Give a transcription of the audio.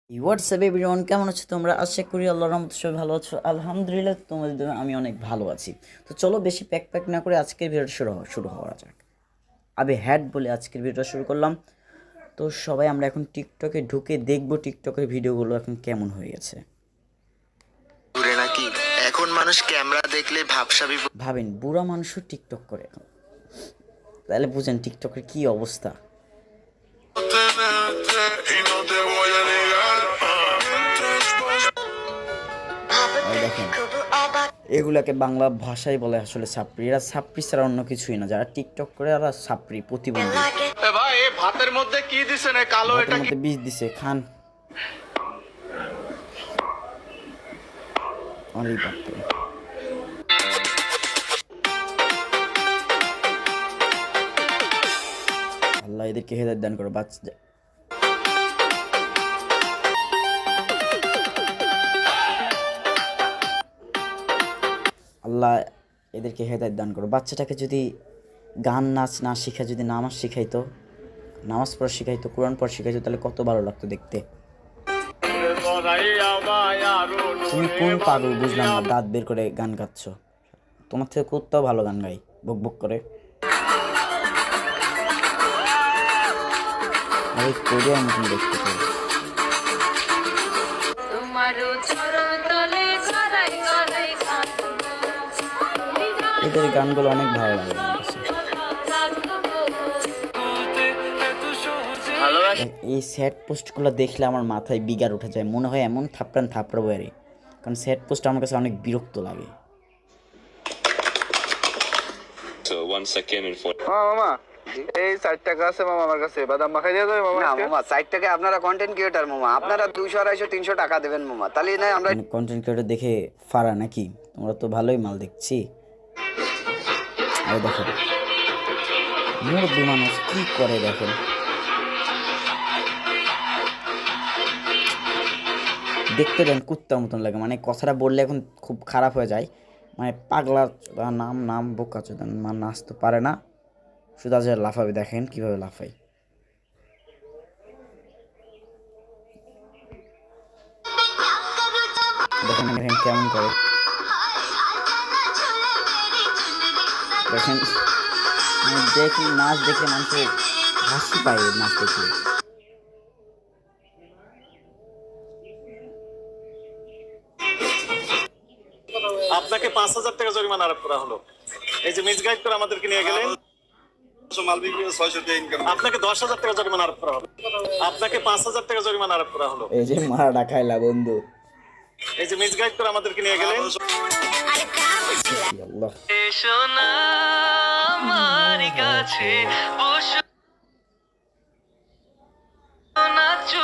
WhatsApp everyone, কেমন আছো তোমরা? আশা করি আল্লাহর রহমতে সবাই ভালো আছো। আলহামদুলিল্লাহ, তোমাদের জন্য আমি অনেক ভালো আছি। তো চলো বেশি প্যাক না করে আজকের ভিডিওটা শুরু হওয়া যাক। আবে হ্যাট বলে আজকের ভিডিওটা শুরু করলাম। তো সবাই আমরা এখন টিকটকে ঢুকে দেখবো টিকটকের ভিডিওগুলো এখন কেমন হয়ে গেছে। নাকি এখন মানুষ ক্যামেরা দেখলে ভাবেন বুড়া মানুষও টিকটক করে এখন, তাহলে বুঝেন টিকটকের কি অবস্থা। দেখেন এগুলাকে বাংলা ভাষায় বলে আসলে ছাপড়ি। এরা ছাপড়ি ছাড়া অন্য কিছুই না। যারা টিকটক করে এরা ছাপড়ি, প্রতিবন্ধী। ভাই ভাতের মধ্যে কি দিছে না কালো, ভাতের মধ্যে বিষ দিছে, খান। অনেক বাপরে, আল্লাহ এদেরকে হেদায়েত দান করো। বাচ্চা আল্লাহ এদেরকে হেদায়েত দান করো। বাচ্চাটাকে যদি গান নাচ না শিখায়, যদি নামাজ শিখাইতো, নামাজ পড়া শিখাইতো, কোরআন পড়া শিখাইতো, তাহলে কত ভালো লাগতো দেখতে। তুমি কোন পাগল বুঝলাম না, দাঁত বের করে গান গাচ্ছ? তোমার থেকে কোথাও ভালো গান গাই, বক বক করে। আরে কোরিয়ার মতন দেখতে চাই। এদের গানগুলো অনেক ভালো লাগে আমার কাছে। এই স্যাড পোস্টগুলো দেখলে আমার মাথায় বিগার উঠে যায়, মনে হয় এমন থাপড়াবো আরে। কারণ স্যাড পোস্ট আমার কাছে অনেক বিরক্ত লাগে। মামা এই 4 টাকা আছে মামা আমার কাছে, বাদাম মাখাই দিয়ে যাবে মামা। না মামা 4 টাকা, আপনারা কন্টেন্ট ক্রিয়েটর মামা, আপনারা 200 250 300 টাকা দেবেন মামা, তাহলে না আমরা কন্টেন্ট ক্রিয়েটর দেখে ফারা নাকি? তোমরা তো ভালোই মাল দেখছি। আরে দেখো মুরব্বী মানুষ কি করে দেখেন। দেখতে দেন কুত্তার মতন লাগে, মানে কথাটা বললে এখন খুব খারাপ হয়ে যায়। মানে পাগলা নাম বোকা চোদান, নাচ তো পারে না, শুধু আজ লাফাবে। দেখেন কিভাবে লাফাই। দেখেন দেখেন কেমন করে। দেখেন দেখি নাচ দেখে মানুষের হাসি পায় নাচ দেখে। আপনাকে 5,000 টাকা জরিমানা আরোপ করা হলো। এই যে মিসগাইড করে আমাদেরকে নিয়ে গেলেন, আপনাকে 10,000 টাকা জরিমানা আরোপ করা হলো। আপনাকে 5,000 টাকা জরিমানা আরোপ করা হলো। এই যে মারা খাইলা বন্ধু, এই যে মিসগাইড করে আমাদেরকে নিয়ে গেলেন। আল্লাহ সোনা আমার কাছে